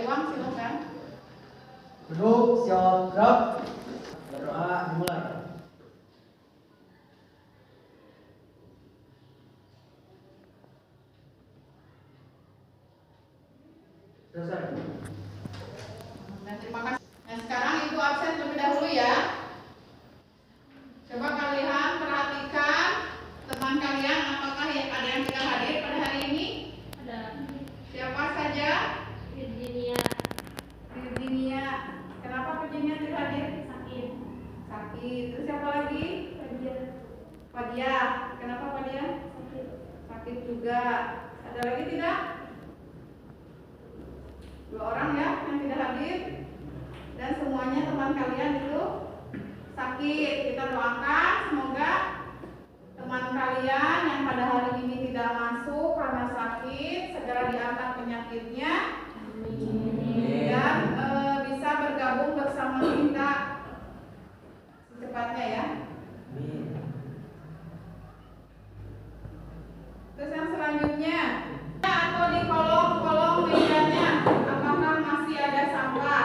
Iwan, silakan. Duduk, siap, gerak. Berdoa dimulai. Selesai. Nah, terima kasih. Nah, sekarang Ibu absen terlebih dahulu ya. Coba kalian perhatikan teman kalian, apakah ada yang tidak hadir pada hari ini? Ada. Siapa saja? Virginia. Virginia. Kenapa Virginia tidak hadir? Sakit. Sakit. Terus siapa lagi? Fadia. Fadia. Kenapa Fadia? Sakit. Sakit juga. Ada lagi tidak? 2 orang ya yang tidak hadir. Dan semuanya teman kalian itu sakit. Kita doakan semoga teman kalian yang pada hari ini tidak masuk karena sakit segera diangkat penyakitnya. Amin. Dan bisa bergabung bersama kita secepatnya ya. Terus yang selanjutnya, atau di kolom-kolom mejanya, apakah masih ada sampah?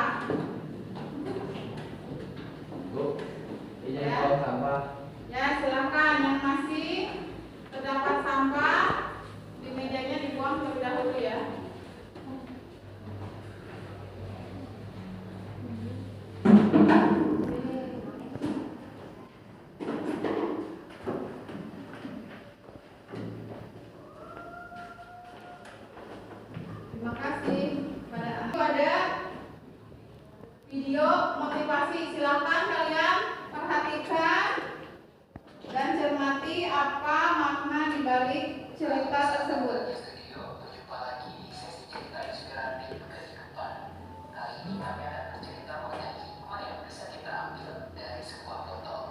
Bu, ini Ya. kolom sampah. Ya, silakan yang masih terdapat sampah di mejanya dibuang terlebih dahulu ya. Terima kasih. Ada video motivasi, silakan kalian perhatikan dan cermati apa makna di balik cerita tersebut. Berjumpa lagi di sesi cerita inspiratif kehidupan. Kali ini kami akan bercerita mengenai hikmah yang bisa kita ambil dari sebuah botol.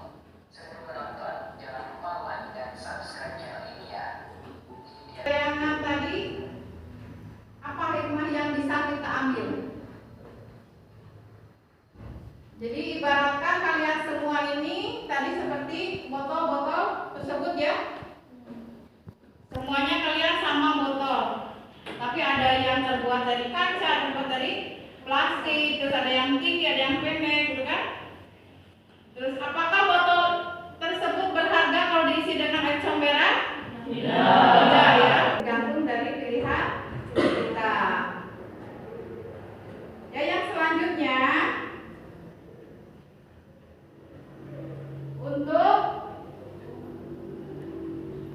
Sebelum menonton, jangan lupa like dan subscribe channel ini ya. Tayangan tadi, apa hikmah yang bisa kita ambil? Jadi ibaratkan kalian semua ini tadi seperti botol-botol tersebut ya. Semuanya kalian sama botol. Tapi ada yang terbuat dari kaca, terbuat dari plastik, terus ada yang tinggi, ada yang pendek gitu kan. Terus apakah botol tersebut berharga kalau diisi dengan air comberan? Tidak ya. Tergantung dari pilihan kita. Ya, yang selanjutnya untuk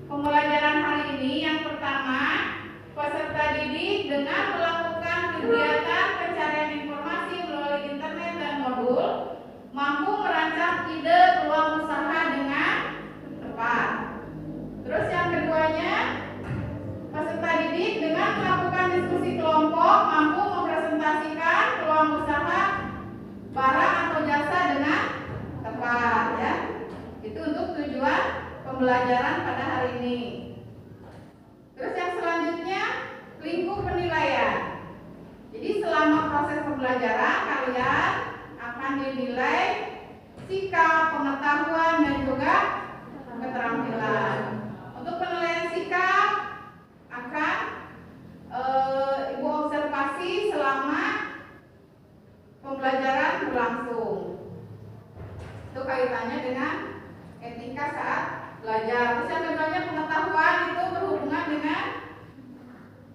pembelajaran hari ini, yang pertama, peserta didik dengan melakukan kegiatan pencarian informasi melalui internet dan modul mampu merancang ide peluang usaha dengan tepat. Terus yang keduanya, peserta didik dengan melakukan diskusi kelompok mampu mempresentasikan peluang usaha barang atau jasa dengan tepat ya. Itu untuk tujuan pembelajaran pada hari ini. Terus yang selanjutnya, lingkup penilaian. Jadi selama proses pembelajaran kalian akan dinilai sikap, pengetahuan dan juga keterampilan. Untuk penilaian sikap akan Ibu observasi selama pembelajaran berlangsung. Itu kaitannya dengan etika saat belajar. Terus yang keduanya, pengetahuan itu berhubungan dengan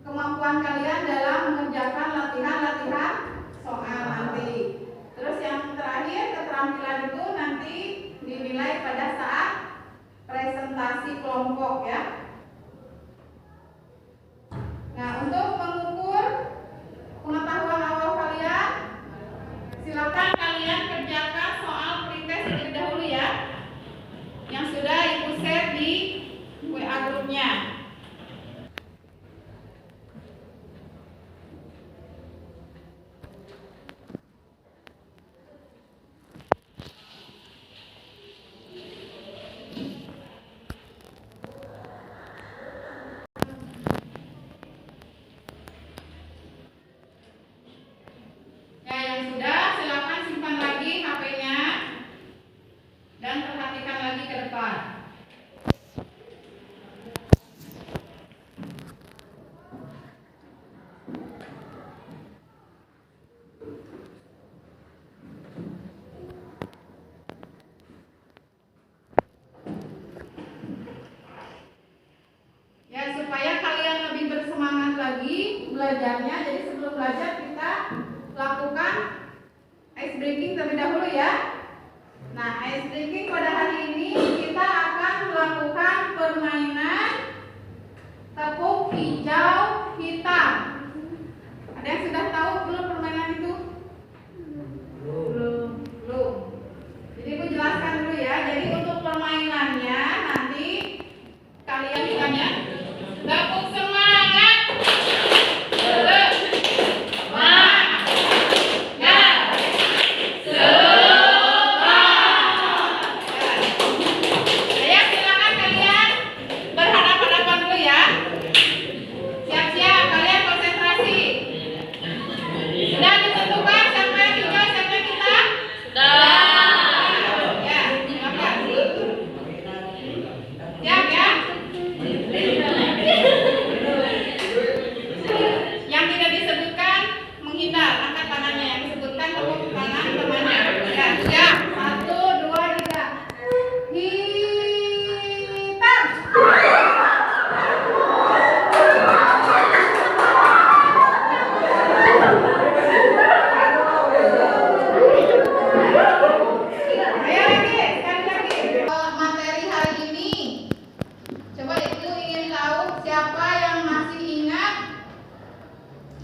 kemampuan kalian dalam mengerjakan latihan-latihan soal nanti. Terus yang terakhir, keterampilan itu nanti dinilai pada saat presentasi kelompok ya. Nah, untuk mengukur pengetahuan awal kalian, silakan kalian kerjakan soal pretest terlebih dahulu ya, yang sudah Ibu share di WA grupnya. belajarnya. Jadi sebelum belajar kita lakukan ice breaking terlebih dahulu ya. Nah, ice breaking pada hari ini kita akan melakukan permainan tepung hijau hitam. Ada yang sudah tahu belum permainan itu? Belum. Jadi Ibu jelaskan dulu ya. Jadi untuk permainannya nanti kalian tanya tepuk semangat.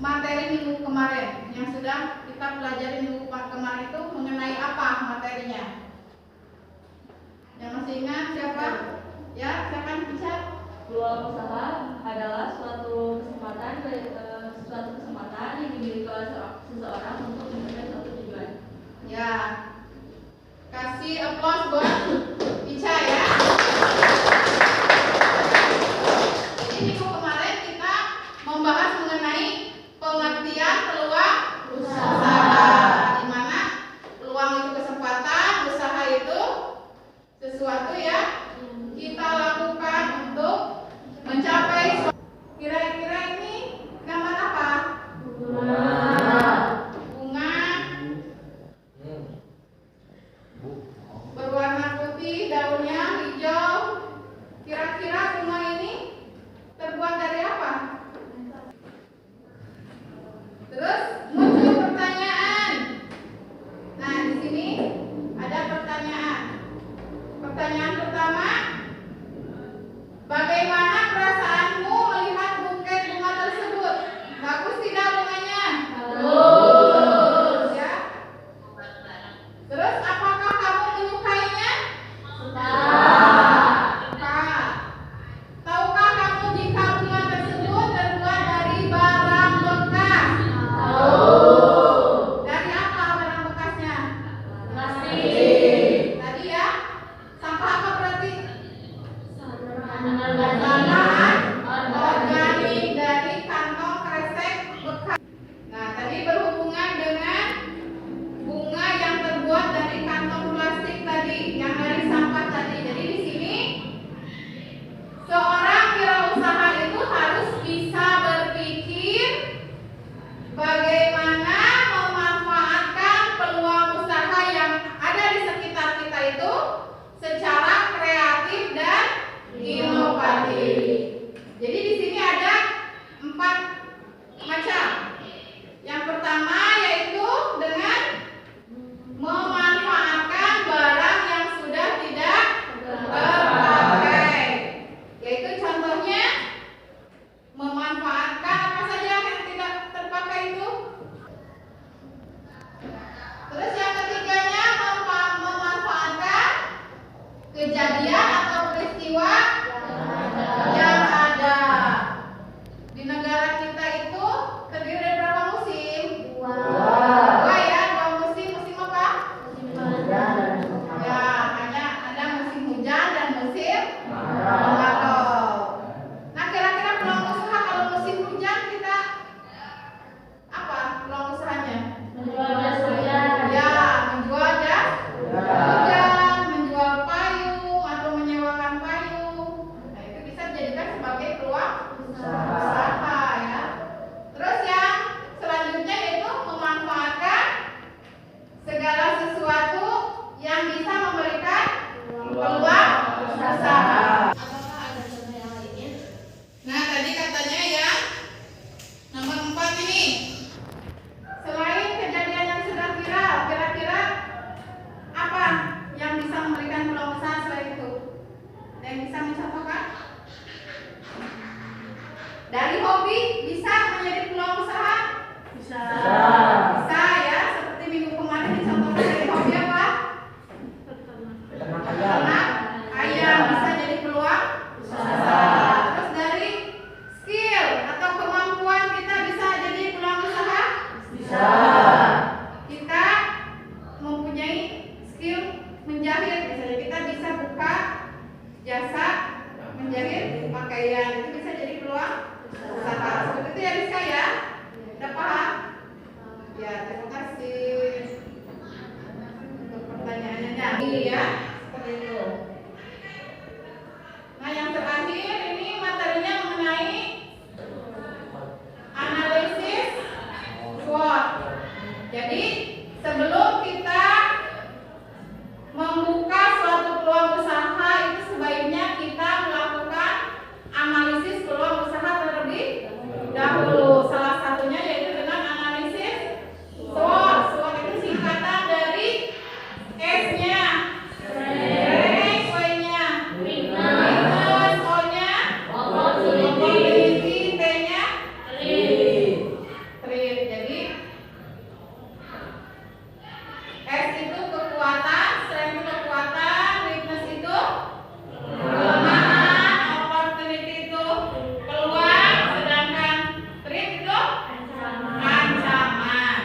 Materi minggu kemarin yang sudah kita pelajari minggu kemarin itu mengenai apa materinya? Yang masih ingat siapa? Ya, silakan bicara. Peluang usaha adalah suatu kesempatan yang dimiliki oleh seseorang untuk mencapai suatu tujuan. Ya, kasih applause buat Ica ya. Jadi minggu kemarin kita membahas mengenai pengertian peluang usaha, di mana peluang itu kesempatan, usaha itu sesuatu yang kita lakukan untuk mencapai. Kira-kira ini gambar apa? Bunga berwarna Ya, terima kasih untuk pertanyaannya. Ya, seperti itu. Nah, yang terakhir ini materinya mengenai analisis SWOT. Jadi, sebelum kita membuka suatu peluang usaha itu sebaiknya kita melakukan analisis peluang usaha terlebih dahulu. Salah satunya yaitu dengan analisis SWOT. SWOT itu singkatan dari S-nya, strength, W-nya, weakness, O-nya, opportunity, T-nya, threat. Jadi S itu kekuatan, strength itu kekuatan, weakness itu kelemahan, opportunity itu peluang, sedangkan threat itu ancaman.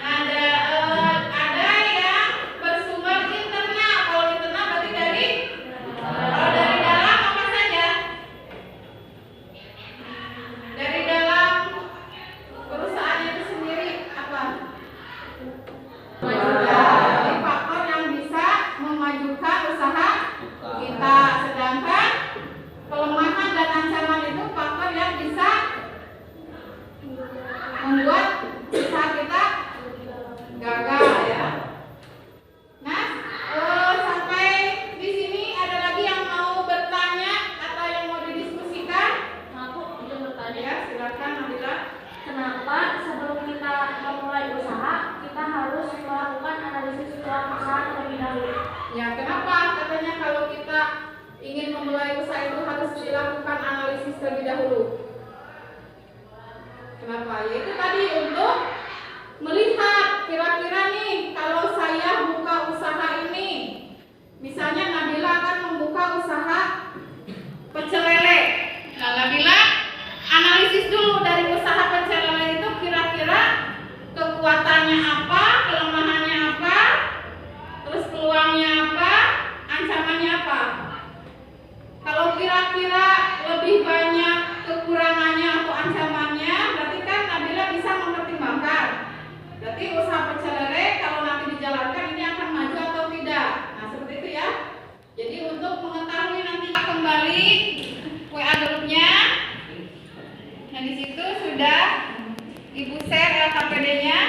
Ada yang bersumber internal. Kalau internal berarti kalau dari dalam apa saja? Dari dalam perusahaan itu sendiri apa? Jadi faktor yang bisa memajukan usaha kita, sedangkan kelemahan dan ancaman itu faktor yang bisa membuat usaha kita gagal ya. Nah, sampai di sini ada lagi yang mau bertanya atau yang mau didiskusikan? Aku izin bertanya. Ya, silakan Nabila. Kenapa sebelum kita memulai usaha kita harus melakukan analisis peluang usaha terlebih dahulu? Ya, kenapa katanya kalau kita ingin memulai usaha itu harus dilakukan analisis terlebih dahulu? Kenapa? Yaitu tadi untuk melihat kira-kira nih kalau saya buka usaha ini, misalnya Nabila akan membuka usaha pecel lele. Nah, Nabila analisis dulu dari usaha pecel lele itu kira-kira kekuatannya apa, kelemahannya apa, terus peluangnya apa, ancamannya apa. Kalau kira-kira lebih banyak kekurangannya atau ancamannya, berarti kan Nabila bisa mempertimbangkan. Berarti usaha pecel lele kalau nanti dijalankan ini akan maju atau tidak. Nah, seperti itu ya. Jadi untuk mengetahui nanti kembali WA grupnya. Nah, di situ sudah Ibu share LKPD-nya.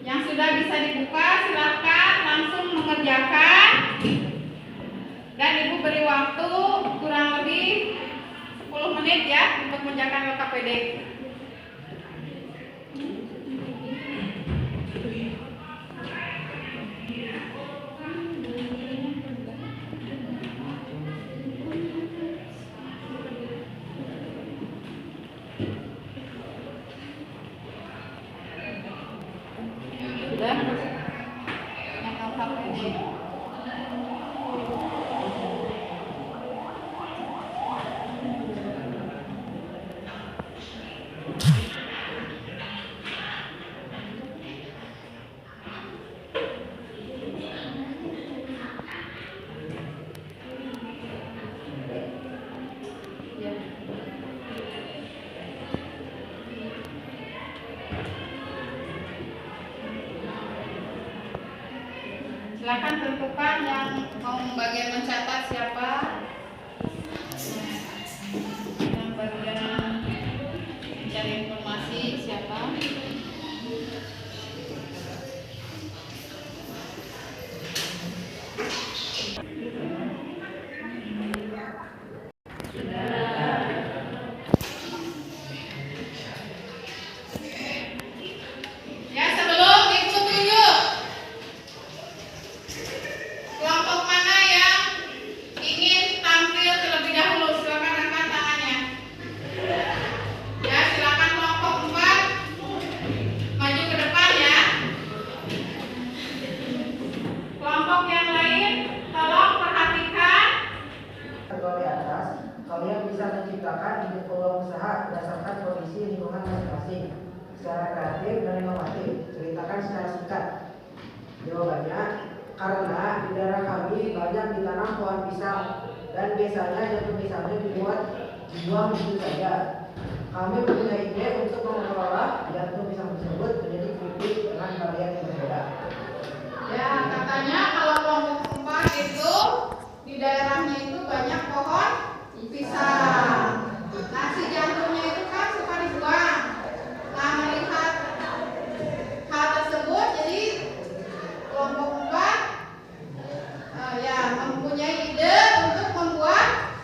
Yang sudah bisa dibuka silakan langsung mengerjakan. Dan Ibu beri waktu kurang lebih 10 menit ya untuk mengerjakan LKPD. Sudah? Yang LKPD. Silakan tentukan yang mau bagian mencatat siapa. Yang bagian mencari informasi siapa. Ya, sebelum Ibu tunjuk kelompok mana yang ingin tampil terlebih dahulu, silakan angkat tangannya. Ya, silakan kelompok 4 maju ke depan ya. Kelompok yang lain tolong perhatikan. Kalau di atas, kalian bisa menciptakan ide peluang usaha berdasarkan kondisi lingkungan masing-masing secara kreatif dan inovatif. Ceritakan secara singkat. Jawabannya, karena di daerah kami banyak ditanam pohon pisang dan biasanya jantung pisangnya dibuang begitu saja. Kami punya ide untuk mengelola jantung pisang tersebut menjadi keripik dengan varian yang berbeda. Ya, katanya kalau kelompok 4 itu di daerahnya itu banyak pohon pisang. Nah, si jantungnya itu kan suka dibuang. Nah, melihat hal tersebut, jadi kelompok 4 ya mempunyai ide untuk membuat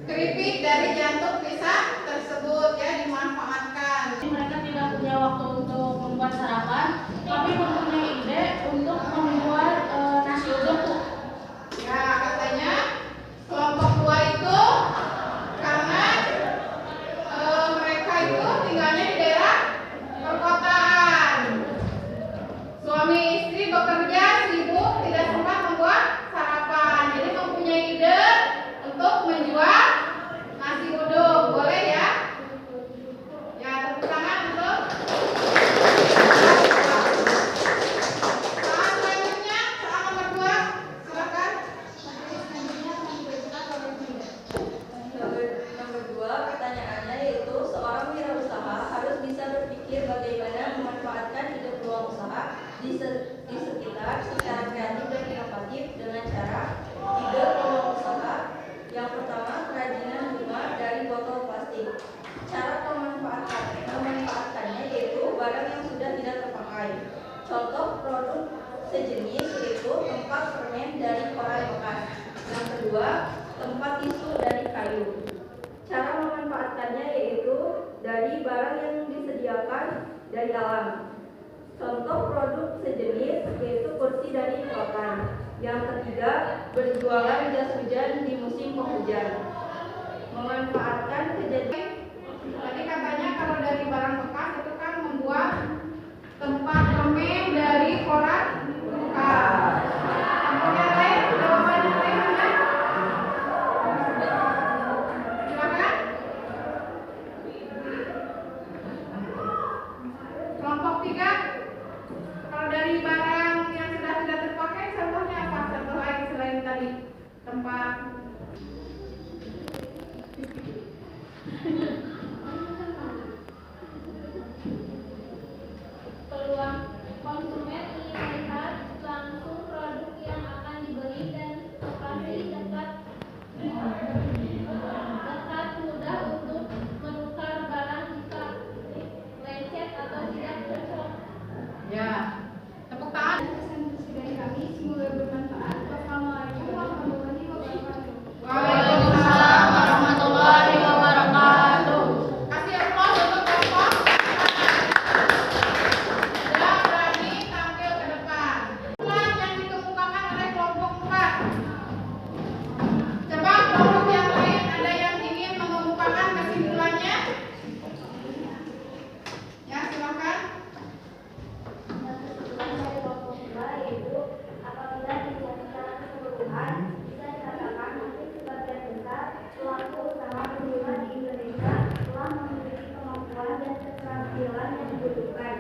keripik dari jantung pisang tersebut, ya, dimanfaatkan. Mereka tidak punya waktu untuk membuat sarapan, tapi mempunyai ide untuk membuat nasi uduk. Ya, katanya kelompok 2 itu karena mereka itu tinggalnya di daerah perkotaan. Suami istri bekerja sibuk, tidak sempat membuat sarapan. Jadi mempunyai ide untuk menjual nasi uduk. Boleh ya? Ya, tepuk tangan untuk soal selanjutnya, soal nomor 2. Silakan. Nomor 2, pertanyaannya yaitu seorang wirausaha harus bisa berpikir bagaimana memanfaatkan ide peluang usaha di sekitar secara kreatif dan inovatif dengan cara ide peluang usaha. Yang pertama, kerajinan bunga dari botol plastik. Cara memanfaatkannya yaitu barang yang sudah tidak terpakai. Contoh produk sejenis yaitu tempat permen dari koran bekas. Yang kedua, tempat tisu dari kayu. Cara memanfaatkannya yaitu dari barang yang disediakan dari alam. Contoh produk sejenis yaitu kursi dari rotan. Yang ketiga, berjualan jas hujan di musim penghujan. Memanfaatkan kejadian. Tadi katanya kalau dari barang bekas itu kan membuat tempat permen dari koran bekas. Yang lain, jawaban yang lain ada? Silakan. Kelompok 3. Kalau dari barang yang sudah tidak terpakai, contohnya apa? Contoh lain selain tadi tempat. Peluang konsumen ingin melihat langsung produk yang akan dibeli dan lokasi dekat mudah untuk menukar barang jika lecet atau tidak cocok. Ya, tepuk tangan. Presentasi dari kami semoga bermanfaat. Wassalamualaikum warahmatullahi wabarakatuh. Waalaikumsalam warahmatullahi wabarakatuh. Kasih aplaus untuk kelompok. Sudah berani tampil ke depan. Kesimpulan yang dikemukakan oleh kelompok 4. Coba kelompok yang lain ada yang ingin mengemukakan kesimpulannya? Ya, silakan. Kesimpulan dari kelompok 2 yaitu apabila dilihat secara keseluruhan bisa dikatakan hampir sebagian besar pelaku usaha penjualan di Indonesia telah memiliki kemampuan dan keterampilan yang dibutuhkan.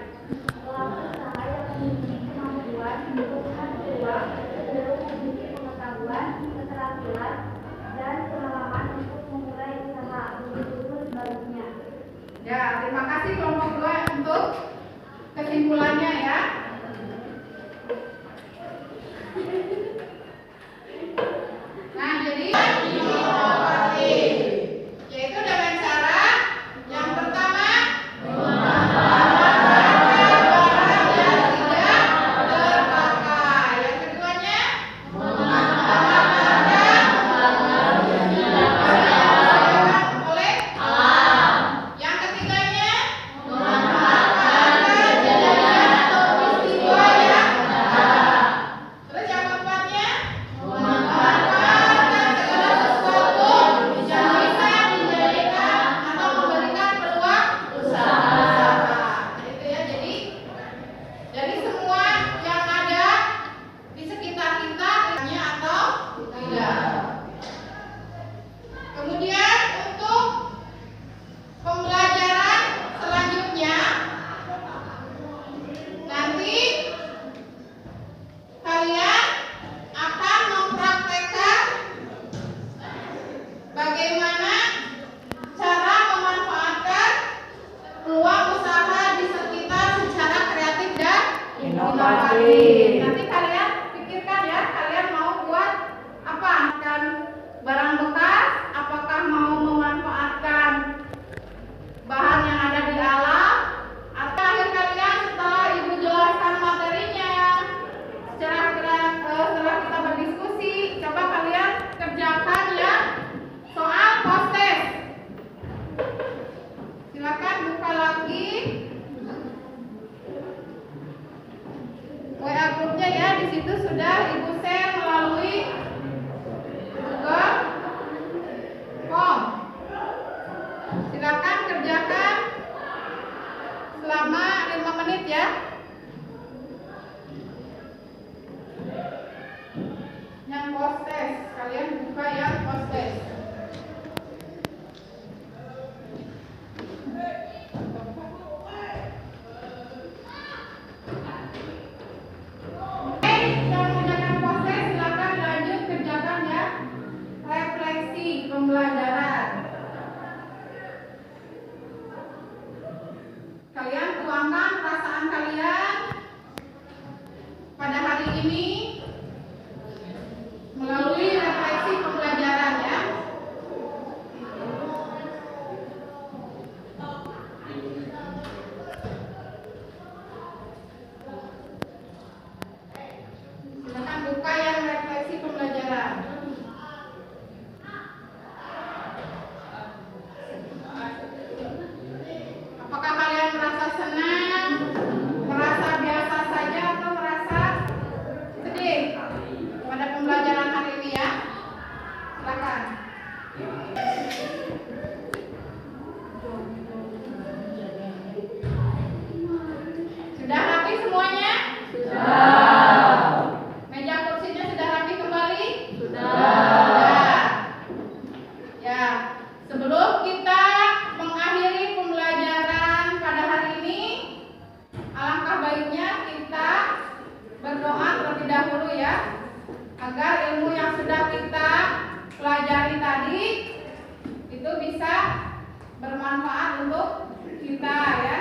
Pelaku usaha yang memiliki kemampuan membutuhkan peluang cenderung memiliki pengetahuan, keterampilan, dan pengalaman untuk memulai usaha, begitu pun sebaliknya. Ya, terima kasih kelompok 2 untuk kesimpulannya ya. Nah, jadi inovatif, yaitu dengan cara yang pertama barang yang tidak terpakai. Yang keduanya oleh alam. Yang ketiganya memanfaatkan kejadian atau post test. Kalian buka yang post test. Yang mengerjakan post test silakan lanjut kerjakan ya refleksi pembelajaran. Kalian tuangkan perasaan kalian pada hari ini melalui refleksi pembelajaran ya. Silakan buka yang refleksi pembelajaran. Apakah kalian merasa senang, merasa biasa saja, atau merasa sedih pada pembelajaran hari ini ya? Silakan. Sudah rapi semuanya? Sudah. Meja kursinya sudah rapi kembali? Sudah. Ya, sebelum kita mengakhiri pembelajaran pada hari ini, alangkah baiknya kita berdoa terlebih dahulu ya, agar ilmu yang sudah kita pelajari tadi itu bisa bermanfaat untuk kita ya.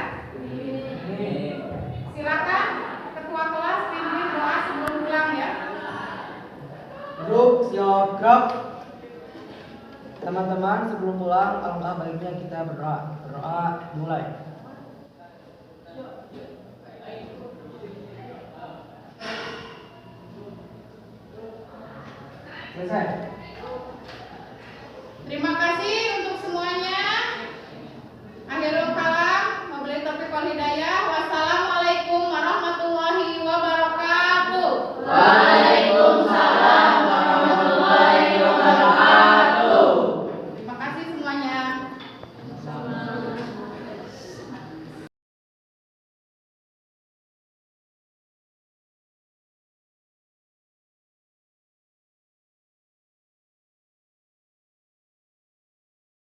Silakan ketua kelas pimpin doa sebelum pulang ya. Grup siap gerak. Teman-teman, sebelum pulang alangkah baiknya kita berdoa. Berdoa mulai. Selesai. Terima kasih